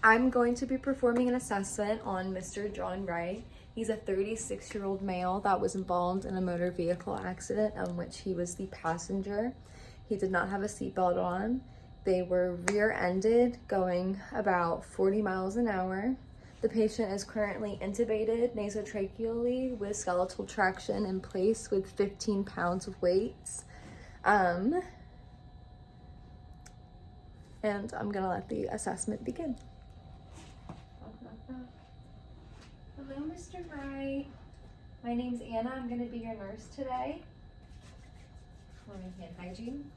I'm going to be performing an assessment on Mr. John Wright. He's a 36-year-old male that was involved in a motor vehicle accident on which he was the passenger. He did not have a seatbelt on. They were rear-ended going about 40 miles an hour. The patient is currently intubated nasotracheally with skeletal traction in place with 15 pounds of weights. And I'm gonna let the assessment begin. Hello, Mr. Wright. My name's Anna. I'm gonna be your nurse today. Let me hand hygiene.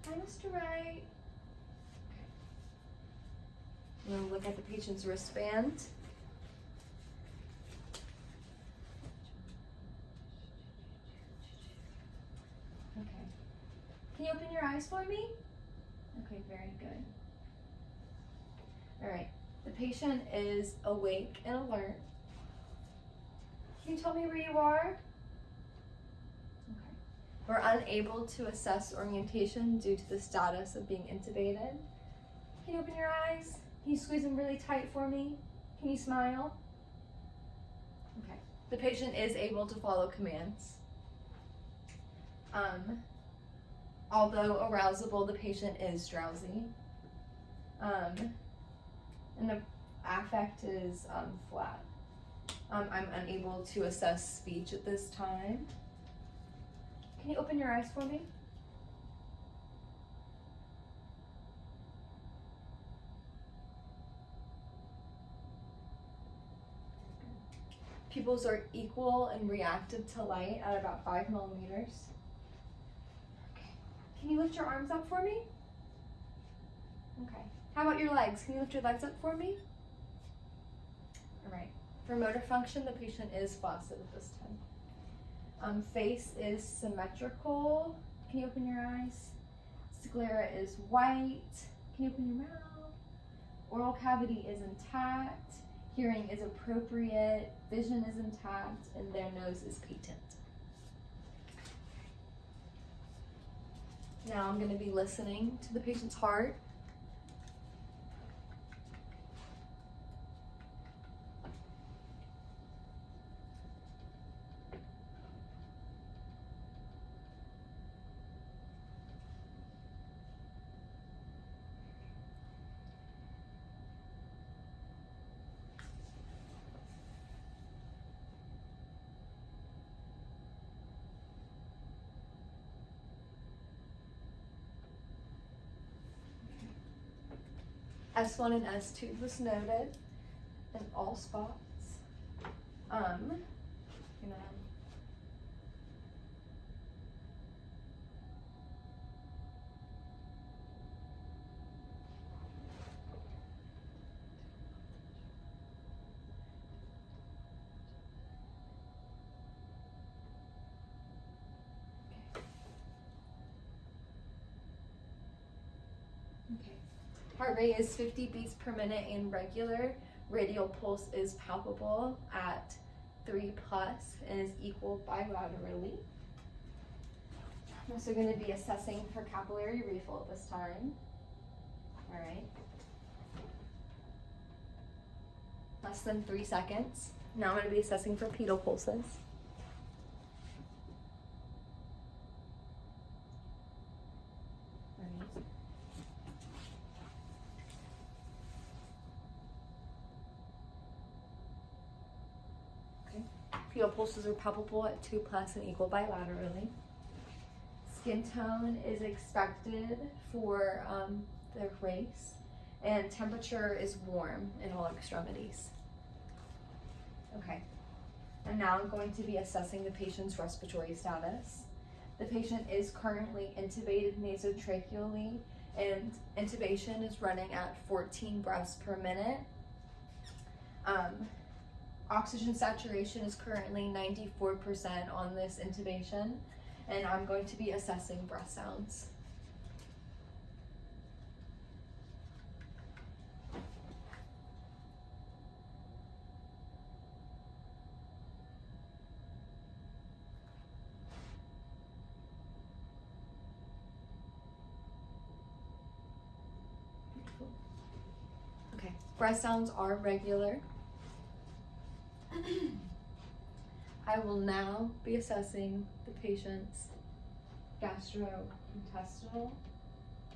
Hi, Mr. Wright. I'm gonna look at the patient's wristband. Okay. Can you open your eyes for me? Okay, very good. All right, the patient is awake and alert. Can you tell me where you are? Okay. We're unable to assess orientation due to the status of being intubated. Can you open your eyes? Can you squeeze them really tight for me? Can you smile? Okay. The patient is able to follow commands. Although arousable, the patient is drowsy. And the affect is flat. I'm unable to assess speech at this time. Can you open your eyes for me? Pupils are equal and reactive to light at about 5 millimeters. Okay. Can you lift your arms up for me? Okay. How about your legs? Can you lift your legs up for me? All right. For motor function, the patient is flaccid at this time. Face is symmetrical. Can you open your eyes? Sclera is white. Can you open your mouth? Oral cavity is intact. Hearing is appropriate. Vision is intact, and their nose is patent. Now I'm going to be listening to the patient's heart. S1 and S2 was noted in all spots. Okay. Heart rate is 50 beats per minute and regular. Radial pulse is palpable at 3+ and is equal bilaterally. I'm also going to be assessing for capillary refill at this time. All right. Less than 3 seconds. Now I'm going to be assessing for pedal pulses. Pedal pulses are palpable at 2+ and equal bilaterally. Skin tone is expected for the race, and temperature is warm in all extremities. Okay, and now I'm going to be assessing the patient's respiratory status. The patient is currently intubated nasotracheally, and intubation is running at 14 breaths per minute. Oxygen saturation is currently 94% on this intubation, and I'm going to be assessing breath sounds. breath sounds are regular. I will now be assessing the patient's gastrointestinal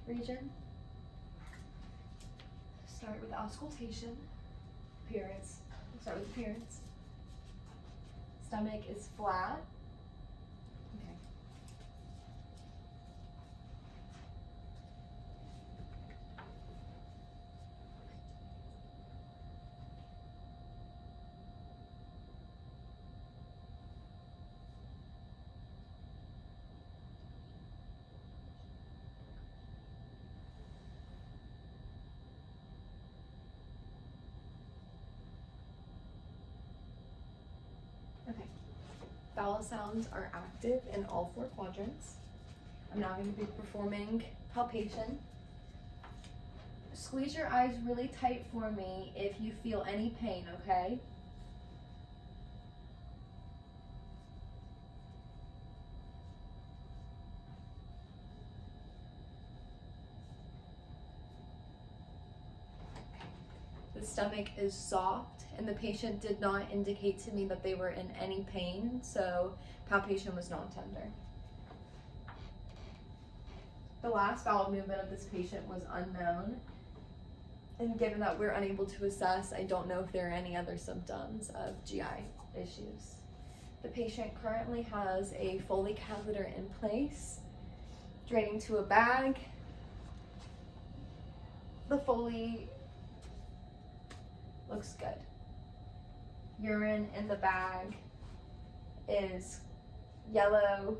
region. Start with auscultation. Appearance. Start with appearance. Stomach is flat. Okay. Okay. Bowel sounds are active in all 4 quadrants. I'm now going to be performing palpation. Squeeze your eyes really tight for me if you feel any pain, okay? The stomach is soft, and the patient did not indicate to me that they were in any pain, so palpation was non-tender. The last bowel movement of this patient was unknown, and given that we're unable to assess, I don't know if there are any other symptoms of GI issues. The patient currently has a Foley catheter in place, draining to a bag. The Foley looks good. Urine in the bag is yellow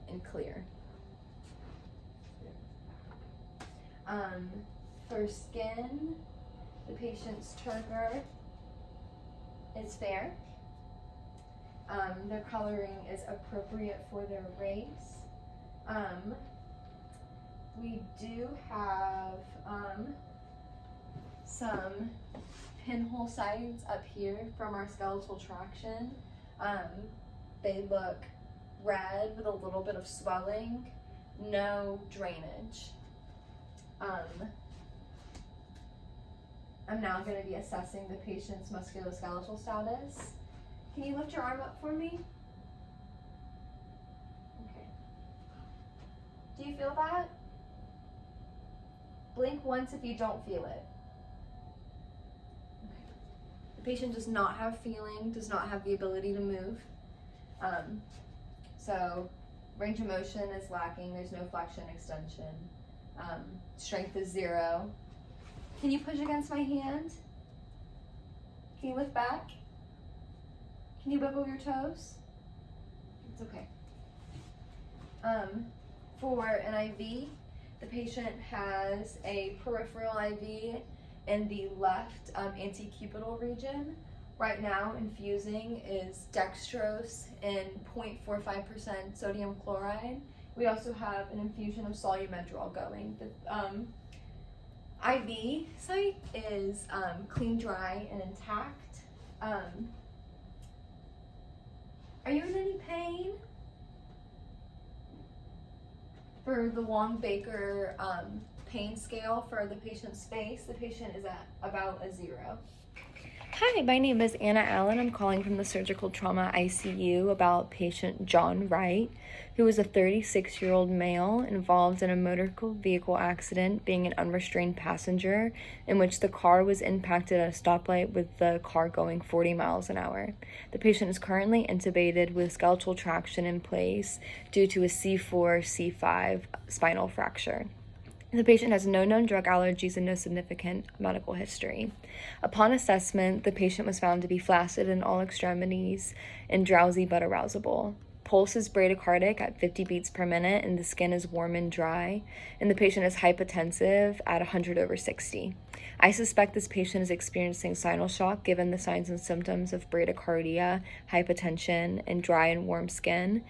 and clear. For skin, the patient's turgor is fair. Their coloring is appropriate for their race. We do have some pinhole sites up here from our skeletal traction. They look red with a little bit of swelling, no drainage. I'm now going to be assessing the patient's musculoskeletal status. Can you lift your arm up for me? Okay. Do you feel that? Blink once if you don't feel it. Okay. The patient does not have feeling, does not have the ability to move. So range of motion is lacking. There's no flexion, extension. Strength is 0. Can you push against my hand? Can you lift back? Can you wiggle your toes? It's okay. For an IV, the patient has a peripheral IV in the left antecubital region. Right now, infusing is dextrose in 0.45% sodium chloride. We also have an infusion of solumedrol going. The IV site is clean, dry, and intact. Are you in any pain? For the Wong-Baker pain scale for the patient's face, the patient is at about a 0. Hi, my name is Anna Allen. I'm calling from the surgical trauma ICU about patient John Wright, who was a 36-year-old male involved in a motor vehicle accident, being an unrestrained passenger, in which the car was impacted at a stoplight with the car going 40 miles an hour. The patient is currently intubated with skeletal traction in place due to a C4-C5 spinal fracture. The patient has no known drug allergies and no significant medical history. Upon assessment, the patient was found to be flaccid in all extremities and drowsy but arousable. Pulse is bradycardic at 50 beats per minute, and the skin is warm and dry, and the patient is hypotensive at 100/60. I suspect this patient is experiencing sinus shock given the signs and symptoms of bradycardia, hypotension, and dry and warm skin.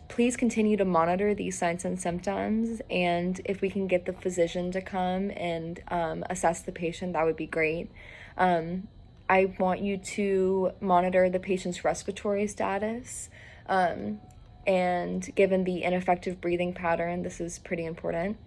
Please continue to monitor these signs and symptoms, and if we can get the physician to come and assess the patient, that would be great. I want you to monitor the patient's respiratory status, and given the ineffective breathing pattern, this is pretty important.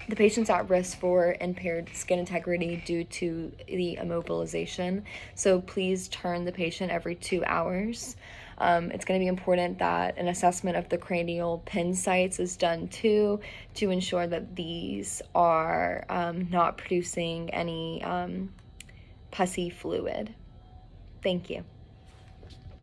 The patient's at risk for impaired skin integrity due to the immobilization, so please turn the patient every 2 hours. It's going to be important that an assessment of the cranial pin sites is done too, to ensure that these are not producing any pussy fluid. Thank you.